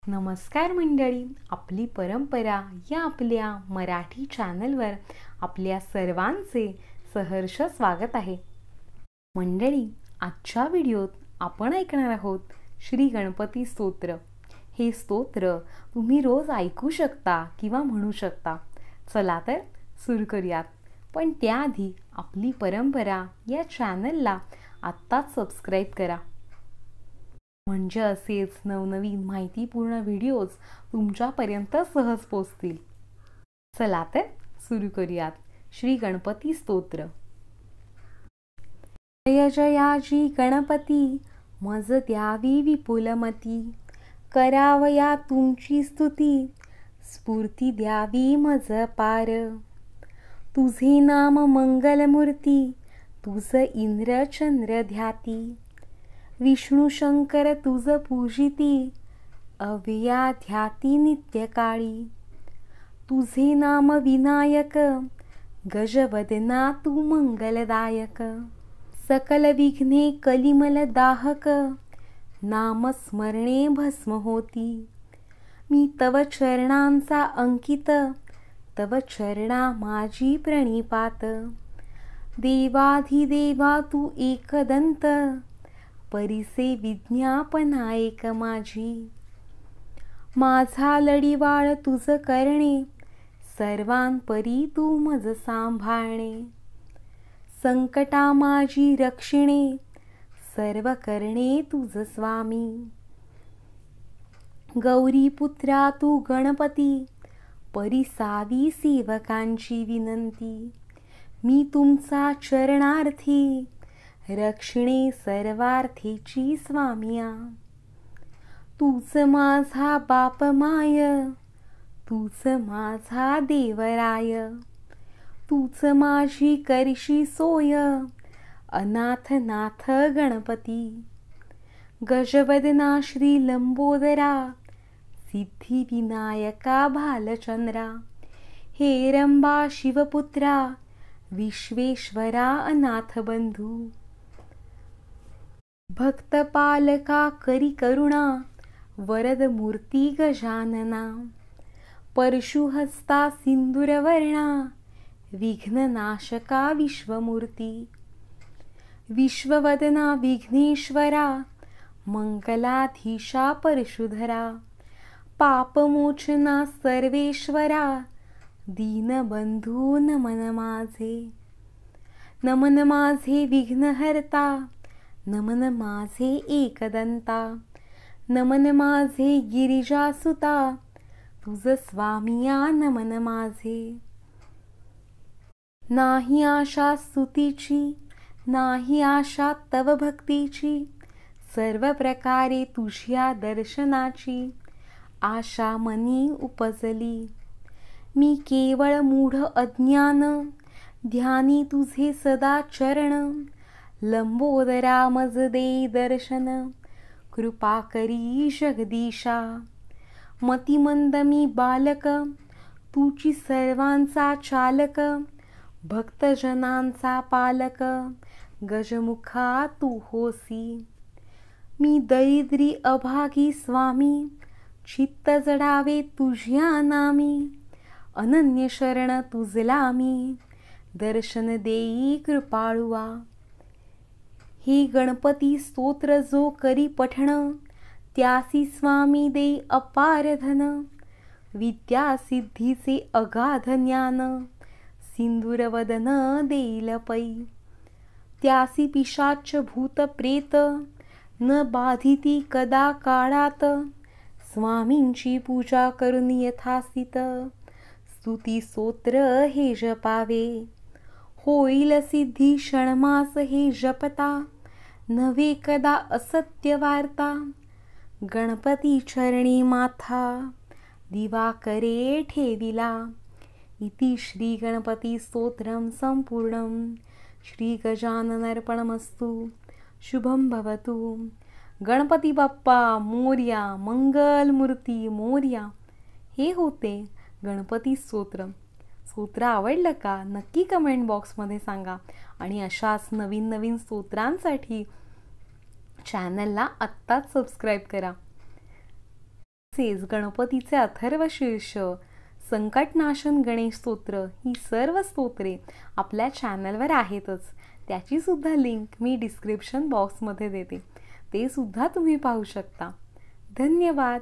नमस्कार मंडळी, आपली परंपरा या आपल्या मराठी चॅनलवर आपल्या सर्वांचे सहर्ष स्वागत आहे. मंडळी, आजच्या व्हिडिओत आपण ऐकणार आहोत श्री गणपती स्तोत्र. हे स्तोत्र तुम्ही रोज ऐकू शकता किंवा म्हणू शकता. चला तर सुरू करूयात. पण त्याआधी आपली परंपरा या चॅनलला आत्ताच सबस्क्राईब करा, म्हणजे असेच नवनवीन माहितीपूर्ण व्हिडिओज तुमच्यापर्यंत सहज पोहोचतील. चला तर सुरू करूयात. श्री गणपती स्तोत्र. जय जयाजी गणपती, मज द्यावी विपुलमती. करावया तुमची स्तुती, स्फूर्ती द्यावी मज पार. तुझे नाम मंगलमूर्ती, तुझ इंद्र चंद्र ध्याती. विष्णू शंकर तुझ पूजिती, अव्यया ध्याती नित्यकाळी. तुझे नाम विनायक, गजवदना तू मंगलदायक. सकल विघ्ने कलिमल दाहक, नामस्मरणे भस्म होती. मी तव चरणांचा अंकित, तव चरणा माझी प्रणिपात. देवाधिदेवा तू एकदंत, परिसे विज्ञापनायक माझी. माझा लढीवाळ तुझ करणे, सर्वांपरी तू मज सांभाळणे. संकटा माझी रक्षिणे, सर्व करणे तुझ स्वामी. गौरी पुत्रा तू गणपती, परिसावी सेवकांची विनंती. मी तुमचा चरणार्थी, रक्षणे सर्वार्थेची स्वामिया. तूच माझा बाप माय, तूच माझा देवराय. तूच माझी करशी सोय, अनाथ नाथ गणपती. गजवदना श्री लंबोदरा, सिद्धी विनायका भालचंद्रा. हेरंबा शिवपुत्रा, विश्वेश्वरा अनाथ बंधू. भक्त पालका करी करुणा, वरद मूर्ती गजानना. परशुहस्ता सिंदूरवर्णा, विघ्ननाशका विश्वमूर्ती. विश्ववदना विघ्नेश्वरा, मंगलाधीशा परशुधरा. पापमोचना सर्वेश्वरा, दीनबंधू नमन माझे. नमन माझे विघ्नहर्ता, नमन माझे एकदंता. नमन माझे गिरिजासुता, तुझ स्वामिया नमन माझे. नाही आशा स्तुतीची, नाही आशा तव भक्तीची. सर्व प्रकारे तुझ्या दर्शनाची, आशा मनी उपजली. मी केवळ मूढ अज्ञान, ध्यानी तुझे सदा चरण. लंबोदरा मज दे दर्शन, कृपा करी जगदीशा. मतिमंद मी बालक, तुची सर्वांचा चालक. भक्तजनांचा पालक, गजमुखा तू होसी. मी दरिद्री अभागी स्वामी, चित्त जडावे तुझ्या नामी. अनन्य शरण तुझला मी, दर्शन देई कृपाळुआ. हे गणपती स्तोत्र जो करी पठण, त्यासी स्वामी देई अपार धन. विद्या सिद्धीचे अगाध ज्ञान, सिंदूरवदन देईल पै. त्यासी पिशाच भूत प्रेत, न बाधिती कदा काळात. स्वामींची पूजा करून यथास्थित, स्तुती स्तोत्र हे जपावे. होईल सिद्धी क्षणमास हे जपता, नव्हे कदा असत्य वार्ता. गणपती चरणी माथा, दिवा करे ठेविला. इति श्री गणपती स्तोत्रम संपूर्णम. श्री गजाननार्पणमस्तु. शुभम भवतु. गणपती बाप्पा मोरया, मंगल मूर्ती मोरया. हे होते गणपती स्तोत्र. स्तोत्र आवडलं का? नक्की कमेंट बॉक्समध्ये सांगा. आणि अशाच नवीन नवीन स्तोत्रांसाठी चॅनलला आत्ताच सबस्क्राईब करा. तसेच गणपतीचे अथर्वशीर्ष, संकटनाशन गणेश स्तोत्र ही सर्व स्तोत्रे आपल्या चॅनलवर आहेतच. त्याची सुद्धा लिंक मी डिस्क्रिप्शन बॉक्समध्ये देते, ते सुद्धा तुम्ही पाहू शकता. धन्यवाद.